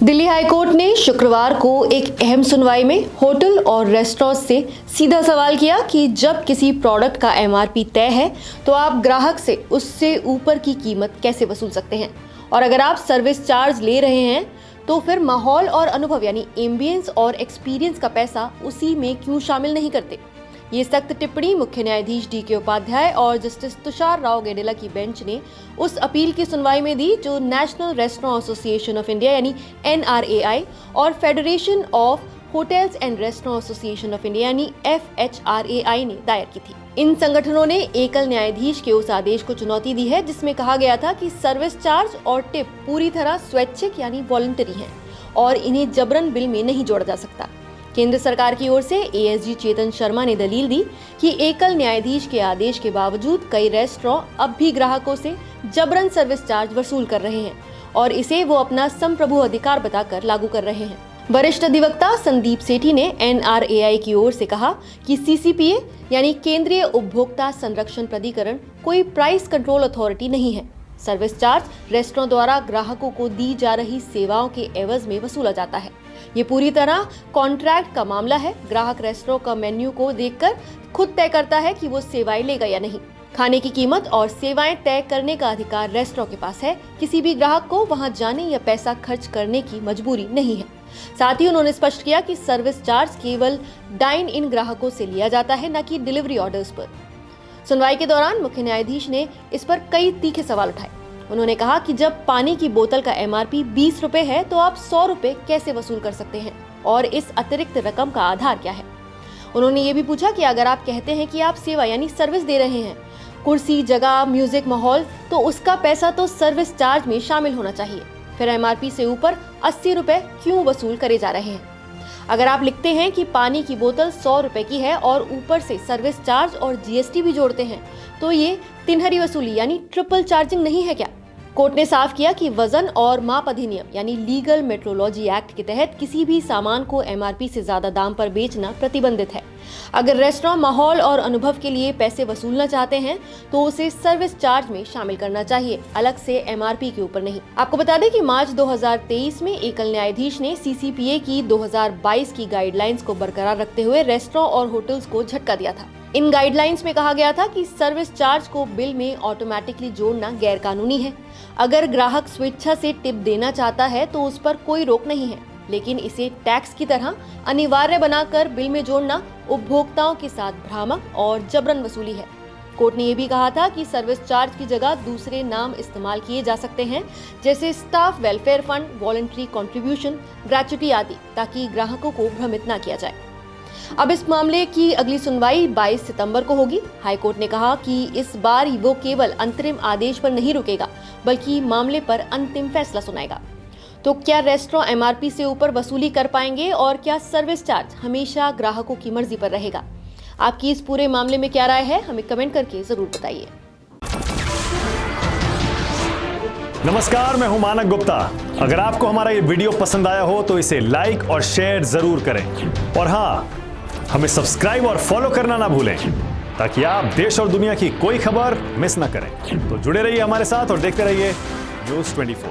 Delhi high court ने शुक्रवार को एक अहम सुनवाई में होटल और रेस्टोरेंट से सीधा सवाल किया कि जब किसी प्रोडक्ट का एमआरपी तय है तो आप ग्राहक से उससे ऊपर की कीमत कैसे वसूल सकते हैं, और अगर आप सर्विस चार्ज ले रहे हैं तो फिर माहौल और अनुभव यानी एम्बियंस और एक्सपीरियंस का पैसा उसी में क्यों शामिल नहीं करते। ये सख्त टिप्पणी मुख्य न्यायाधीश डी.के. उपाध्याय और जस्टिस तुषार राव गेडेला की बेंच ने उस अपील की सुनवाई में दी जो national restaurant association of India यानी NRAI और federation of hotels and restaurant association of India यानी FHRAI ने दायर की थी। इन संगठनों ने एकल न्यायाधीश के उस आदेश को चुनौती दी है जिसमें कहा गया था कि सर्विस चार्ज और टिप पूरी तरह स्वैच्छिक यानी वॉलंटरी हैं और इन्हें जबरन बिल में नहीं जोड़ा जा सकता। केंद्र सरकार की ओर से ASG चेतन शर्मा ने दलील दी कि एकल न्यायाधीश के आदेश के बावजूद कई रेस्टोरेंट अब भी ग्राहकों से जबरन सर्विस चार्ज वसूल कर रहे हैं और इसे वो अपना संप्रभु अधिकार बताकर लागू कर रहे हैं। वरिष्ठ अधिवक्ता संदीप सेठी ने NRAI की ओर से कहा कि CCPA यानी केंद्रीय उपभोक्ता संरक्षण प्राधिकरण कोई प्राइस कंट्रोल अथॉरिटी नहीं है। सर्विस चार्ज रेस्टोरेंट द्वारा ग्राहकों को दी जा रही सेवाओं के एवज में वसूला जाता है। ये पूरी तरह कॉन्ट्रैक्ट का मामला है। ग्राहक रेस्टोरेंट का मेन्यू को देखकर खुद तय करता है कि वो सेवाएं लेगा या नहीं। खाने की कीमत और सेवाएं तय करने का अधिकार रेस्टोरेंट के पास है। किसी भी ग्राहक को वहां जाने या पैसा खर्च करने की मजबूरी नहीं है। साथ ही उन्होंने स्पष्ट किया कि सर्विस चार्ज केवल डाइन इन ग्राहकों से लिया जाता है, न कि डिलीवरी ऑर्डर्स पर। सुनवाई के दौरान मुख्य न्यायाधीश ने इस पर कई तीखे सवाल उठाए। उन्होंने कहा कि जब पानी की बोतल का MRP 20 रुपए है तो आप 100 रुपए कैसे वसूल कर सकते हैं और इस अतिरिक्त रकम का आधार क्या है। उन्होंने ये भी पूछा कि अगर आप कहते हैं कि आप सेवा यानी सर्विस दे रहे हैं, कुर्सी, जगह, म्यूजिक, माहौल, तो उसका पैसा तो सर्विस चार्ज में शामिल होना चाहिए। फिर MRP से ऊपर 80 रुपए क्यों वसूल करे जा रहे हैं। अगर आप लिखते हैं कि पानी की बोतल 100 रुपए की है और ऊपर से सर्विस चार्ज और GST भी जोड़ते हैं तो ये तिनहरी वसूली यानी ट्रिपल चार्जिंग नहीं है क्या। कोर्ट ने साफ किया कि वजन और माप अधिनियम यानी लीगल मेट्रोलॉजी एक्ट के तहत किसी भी सामान को MRP से ज्यादा दाम पर बेचना प्रतिबंधित है। अगर रेस्टोरेंट माहौल और अनुभव के लिए पैसे वसूलना चाहते हैं तो उसे सर्विस चार्ज में शामिल करना चाहिए, अलग से MRP के ऊपर नहीं। आपको बता दें कि मार्च 2023 में एकल न्यायाधीश ने CCPA की 2022 की गाइडलाइंस को बरकरार रखते हुए रेस्टोरेंट और होटल्स को झटका दिया था। इन गाइडलाइंस में कहा गया था कि सर्विस चार्ज को बिल में ऑटोमेटिकली जोड़ना गैर कानूनी है। अगर ग्राहक स्वेच्छा से टिप देना चाहता है तो उस पर कोई रोक नहीं है, लेकिन इसे टैक्स की तरह अनिवार्य बनाकर बिल में जोड़ना उपभोक्ताओं के साथ भ्रामक और जबरन वसूली है। कोर्ट ने यह भी कहा था कि सर्विस चार्ज की जगह दूसरे नाम इस्तेमाल किए जा सकते हैं, जैसे staff welfare fund, voluntary contribution, gratuity आदि, ताकि ग्राहकों को भ्रमित न किया जाए। अब इस मामले की अगली सुनवाई 22 सितंबर को होगी। हाईकोर्ट ने कहा कि इस बार वो केवल अंतरिम आदेश पर नहीं रुकेगा बल्कि मामले पर अंतिम फैसला सुनाएगा। तो क्या रेस्टोरेंट MRP से ऊपर वसूली कर पाएंगे और क्या सर्विस चार्ज हमेशा ग्राहकों की मर्जी पर रहेगा? आपकी इस पूरे मामले में क्या राय है, हमें कमेंट करके जरूर बताइए। नमस्कार, मैं हूं मानक गुप्ता। अगर आपको हमारा ये वीडियो पसंद आया हो तो इसे लाइक और शेयर जरूर करें और हाँ, हमें सब्सक्राइब और फॉलो करना ना भूलें ताकि आप देश और दुनिया की कोई खबर मिस ना करें। तो जुड़े रहिए हमारे साथ और देखते रहिए News 24।